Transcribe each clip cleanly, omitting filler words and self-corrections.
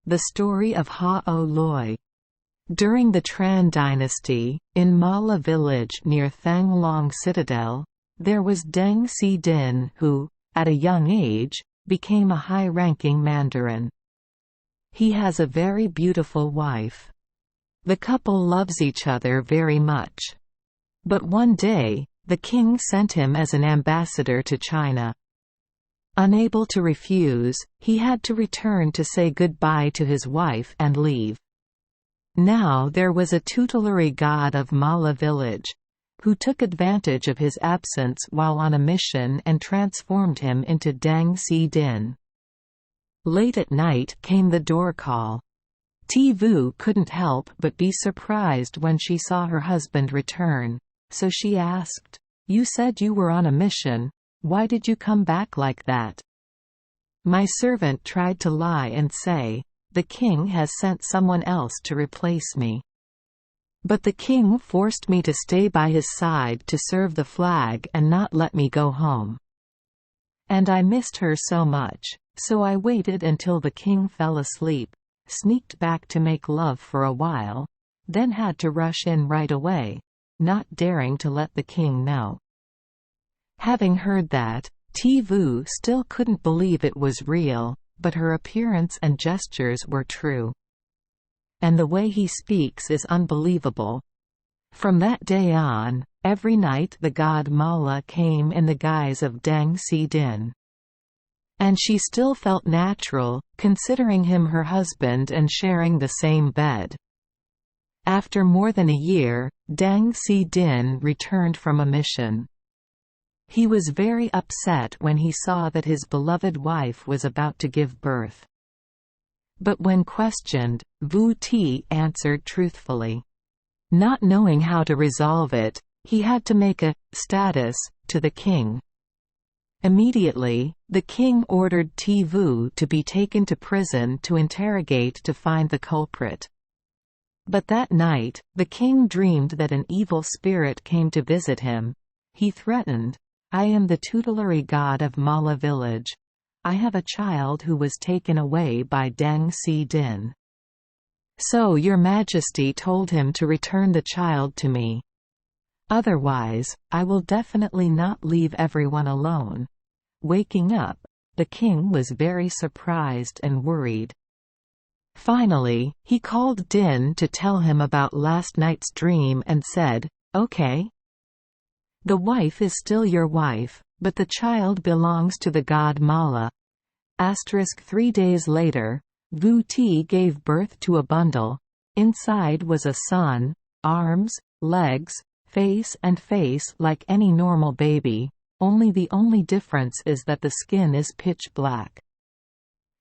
The story of O Loi. During the Tran dynasty, in Mala village near Thanglong Citadel, there was Deng Si Din who, at a young age, became a high-ranking mandarin. He has a very beautiful wife. The couple loves each other very much. But one day, the king sent him as an ambassador to China. Unable to refuse, he had to return to say goodbye to his wife and leave. Now there was a tutelary god of Mala village, who took advantage of his absence while on a mission and transformed him into Deng Si Din. Late at night came the door call. Vu couldn't help but be surprised when she saw her husband return, so she asked, "You said you were on a mission, why did you come back like that?" "My servant tried to lie and say, 'The king has sent someone else to replace me.' But the king forced me to stay by his side to serve the flag and not let me go home. And I missed her so much, so I waited until the king fell asleep, sneaked back to make love for a while, then had to rush in right away, not daring to let the king know." Having heard that, Vu still couldn't believe it was real, but her appearance and gestures were true. And the way he speaks is unbelievable. From that day on, every night the god Mala came in the guise of Deng Si Din. And she still felt natural, considering him her husband and sharing the same bed. After more than a year, Deng Si Din returned from a mission. He was very upset when he saw that his beloved wife was about to give birth. But when questioned, Vu Ti answered truthfully. Not knowing how to resolve it, he had to make a status to the king. Immediately, the king ordered Vu to be taken to prison to interrogate to find the culprit. But that night, the king dreamed that an evil spirit came to visit him. He threatened, "I am the tutelary god of Mala village. I have a child who was taken away by Deng Si Din. So your majesty told him to return the child to me. Otherwise, I will definitely not leave everyone alone." Waking up, the king was very surprised and worried. Finally, he called Din to tell him about last night's dream and said, "Okay. The wife is still your wife, but the child belongs to the god Mala." 3 days later, Vu Ti gave birth to a bundle. Inside was a son, arms, legs, face like any normal baby, only the only difference is that the skin is pitch black.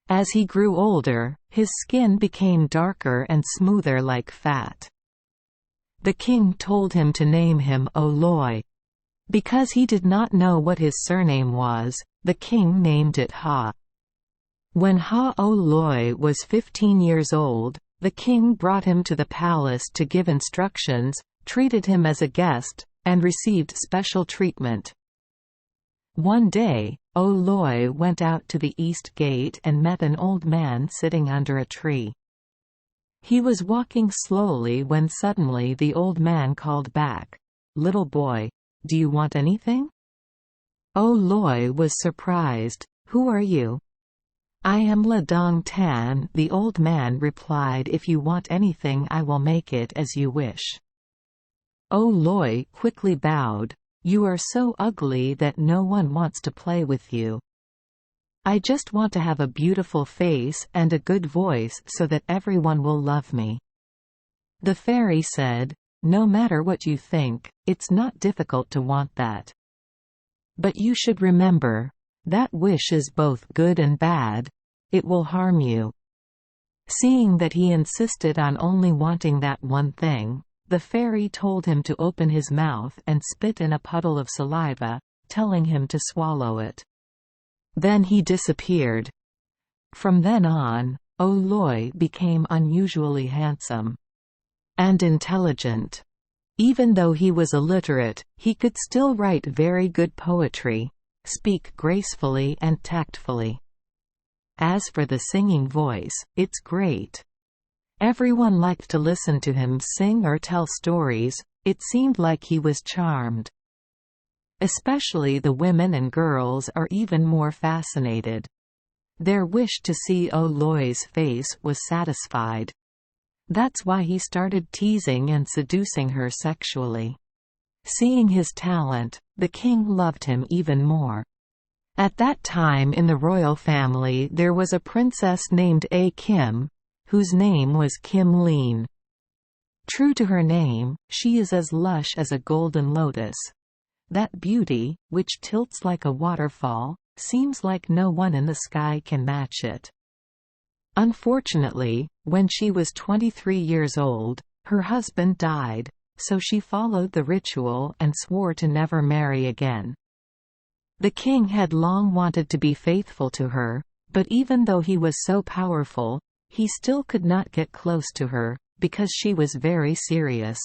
As he grew older, his skin became darker and smoother like fat. The king told him to name him O Loi. Because he did not know what his surname was, the king named it Ha. When O Loi was 15 years old, the king brought him to the palace to give instructions, treated him as a guest, and received special treatment. One day, O Loi went out to the east gate and met an old man sitting under a tree. He was walking slowly when suddenly the old man called back, "Little boy, do you want anything?" O Loi was surprised. "Who are you?" "I am La Dong Tan," the old man replied. "If you want anything I will make it as you wish." O Loi quickly bowed. "You are so ugly that no one wants to play with you. I just want to have a beautiful face and a good voice so that everyone will love me." The fairy said, "No matter what you think, it's not difficult to want that. But you should remember, that wish is both good and bad. It will harm you." Seeing that he insisted on only wanting that one thing, the fairy told him to open his mouth and spit in a puddle of saliva, telling him to swallow it. Then he disappeared. From then on, O Loi became unusually handsome and intelligent. Even though he was illiterate, he could still write very good poetry, speak gracefully and tactfully. As for the singing voice, it's great. Everyone liked to listen to him sing or tell stories. It seemed like he was charmed. Especially the women and girls are even more fascinated. Their wish to see O Loi's face was satisfied. That's why he started teasing and seducing her sexually. Seeing his talent, the king loved him even more. At that time in the royal family there was a princess named A Kim, whose name was Kim Lean. True to her name, she is as lush as a golden lotus. That beauty, which tilts like a waterfall, seems like no one in the sky can match it. Unfortunately, when she was 23 years old, her husband died, so she followed the ritual and swore to never marry again. The king had long wanted to be faithful to her, but even though he was so powerful, he still could not get close to her, because she was very serious.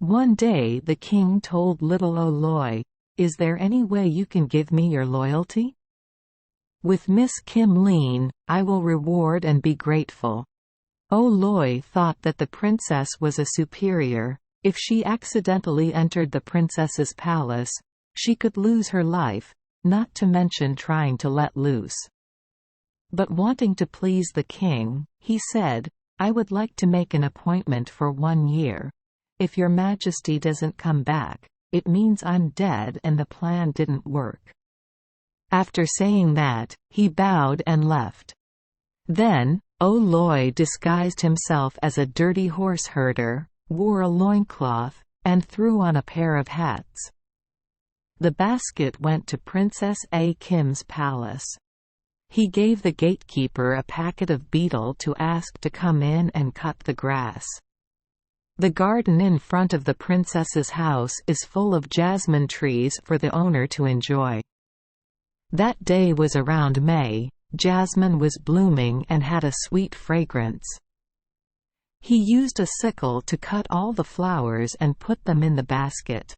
One day the king told little O Loi, "Is there any way you can give me your loyalty? With Miss Kim Lean, I will reward and be grateful." O Loi thought that the princess was a superior. If she accidentally entered the princess's palace, she could lose her life, not to mention trying to let loose. But wanting to please the king, he said, "I would like to make an appointment for 1 year. If your majesty doesn't come back, it means I'm dead and the plan didn't work." After saying that, he bowed and left. Then, O Loi disguised himself as a dirty horse herder, wore a loincloth, and threw on a pair of hats. The basket went to Princess A Kim's palace. He gave the gatekeeper a packet of betel to ask to come in and cut the grass. The garden in front of the princess's house is full of jasmine trees for the owner to enjoy. That day was around May. Jasmine was blooming and had a sweet fragrance. He used a sickle to cut all the flowers and put them in the basket.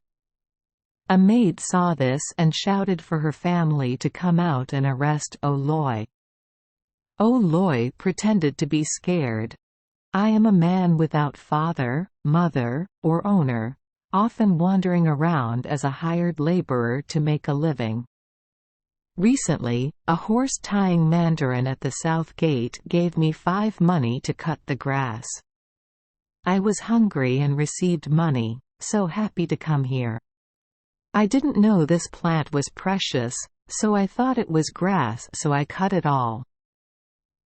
A maid saw this and shouted for her family to come out and arrest O Loi. O Loi pretended to be scared. "I am a man without father, mother, or owner, often wandering around as a hired laborer to make a living. Recently, a horse-tying mandarin at the south gate gave me 5 money to cut the grass. I was hungry and received money, so happy to come here. I didn't know this plant was precious, so I thought it was grass, so I cut it all.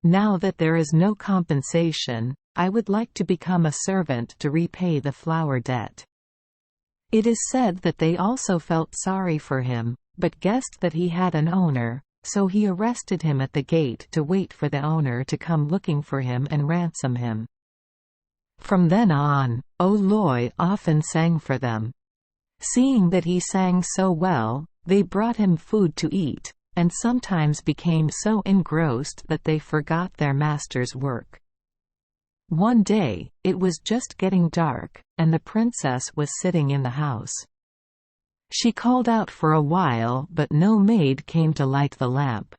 Now that there is no compensation, I would like to become a servant to repay the flower debt." It is said that they also felt sorry for him, but guessed that he had an owner, so he arrested him at the gate to wait for the owner to come looking for him and ransom him. From then on, O Loi often sang for them. Seeing that he sang so well, they brought him food to eat, and sometimes became so engrossed that they forgot their master's work. One day, it was just getting dark, and the princess was sitting in the house. She called out for a while but no maid came to light the lamp.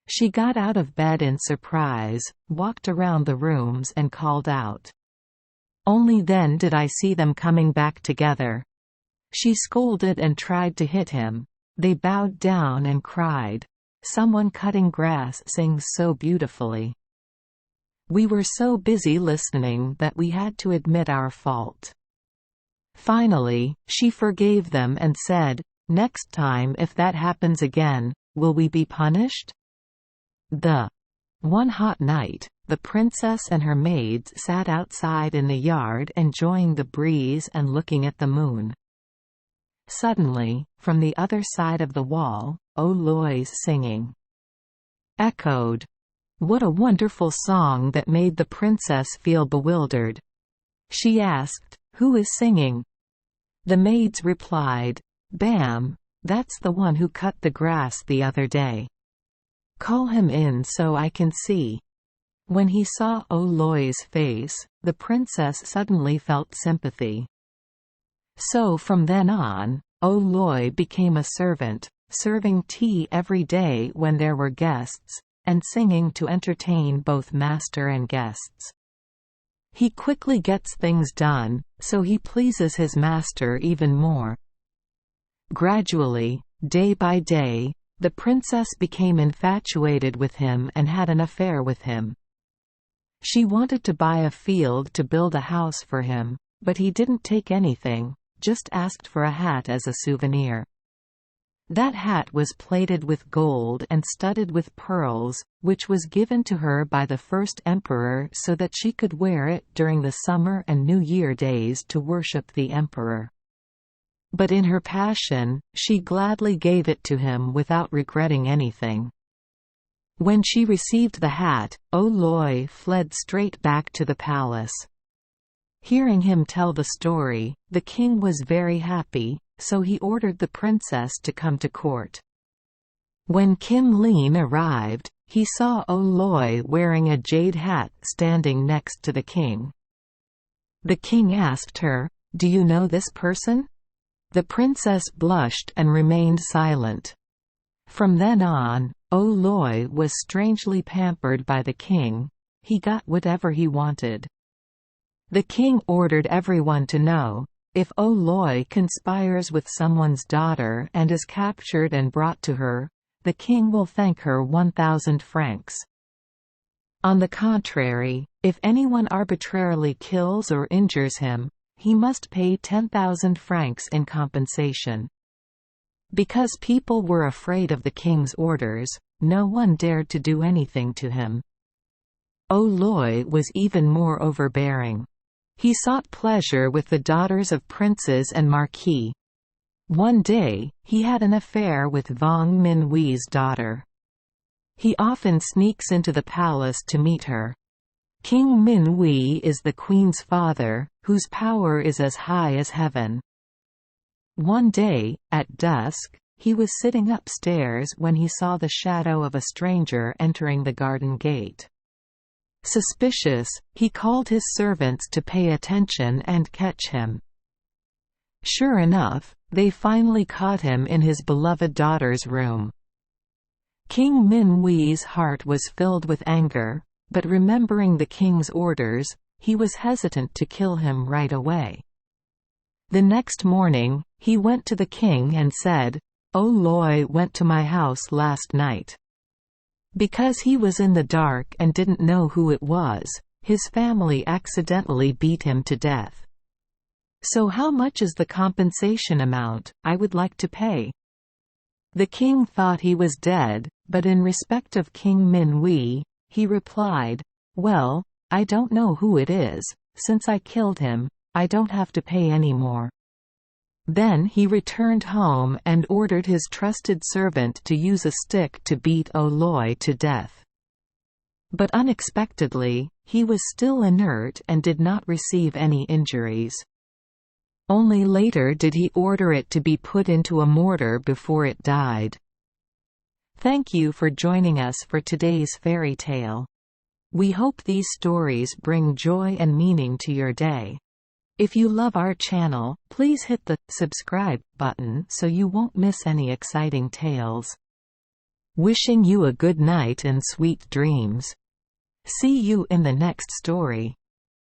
She got out of bed in surprise, walked around the rooms and called out. Only then did I see them coming back together. She scolded and tried to hit him. They bowed down and cried, "Someone cutting grass sings so beautifully." We were so busy listening that we had to admit our fault. Finally, she forgave them and said, "Next time if that happens again, will we be punished?" One hot night, the princess and her maids sat outside in the yard enjoying the breeze and looking at the moon. Suddenly, from the other side of the wall, O Loi's singing echoed. What a wonderful song that made the princess feel bewildered. She asked, "Who is singing?" The maids replied, "Bam, that's the one who cut the grass the other day. Call him in so I can see." When he saw O Loi's face, the princess suddenly felt sympathy. So from then on, O Loi became a servant, serving tea every day when there were guests, and singing to entertain both master and guests. He quickly gets things done, so he pleases his master even more. Gradually, day by day, the princess became infatuated with him and had an affair with him. She wanted to buy a field to build a house for him, but he didn't take anything, just asked for a hat as a souvenir. That hat was plated with gold and studded with pearls, which was given to her by the first emperor so that she could wear it during the summer and New Year days to worship the emperor. But in her passion, she gladly gave it to him without regretting anything. When she received the hat, O Loi fled straight back to the palace. Hearing him tell the story, the king was very happy, so he ordered the princess to come to court. When Kim Leen arrived, he saw O Loi wearing a jade hat standing next to the king. The king asked her, "Do you know this person?" The princess blushed and remained silent. From then on, O Loi was strangely pampered by the king. He got whatever he wanted. The king ordered everyone to know, if O Loi conspires with someone's daughter and is captured and brought to her, the king will thank her 1,000 francs. On the contrary, if anyone arbitrarily kills or injures him, he must pay 10,000 francs in compensation. Because people were afraid of the king's orders, no one dared to do anything to him. O Loi was even more overbearing. He sought pleasure with the daughters of princes and marquis. One day, he had an affair with Vong Min Hui's daughter. He often sneaks into the palace to meet her. King Min Hui is the queen's father, whose power is as high as heaven. One day, at dusk, he was sitting upstairs when he saw the shadow of a stranger entering the garden gate. Suspicious, he called his servants to pay attention and catch him. Sure enough, they finally caught him in his beloved daughter's room. King Min Hui's heart was filled with anger, but remembering the king's orders, he was hesitant to kill him right away. The next morning, he went to the king and said, "O Loi went to my house last night. Because he was in the dark and didn't know who it was, his family accidentally beat him to death. So how much is the compensation amount I would like to pay?" The king thought he was dead, but in respect of King Min Hui, he replied, "Well, I don't know who it is. Since I killed him, I don't have to pay any more." Then he returned home and ordered his trusted servant to use a stick to beat O Loi to death. But unexpectedly, he was still inert and did not receive any injuries. Only later did he order it to be put into a mortar before it died. Thank you for joining us for today's fairy tale. We hope these stories bring joy and meaning to your day. If you love our channel, please hit the subscribe button so you won't miss any exciting tales. Wishing you a good night and sweet dreams. See you in the next story.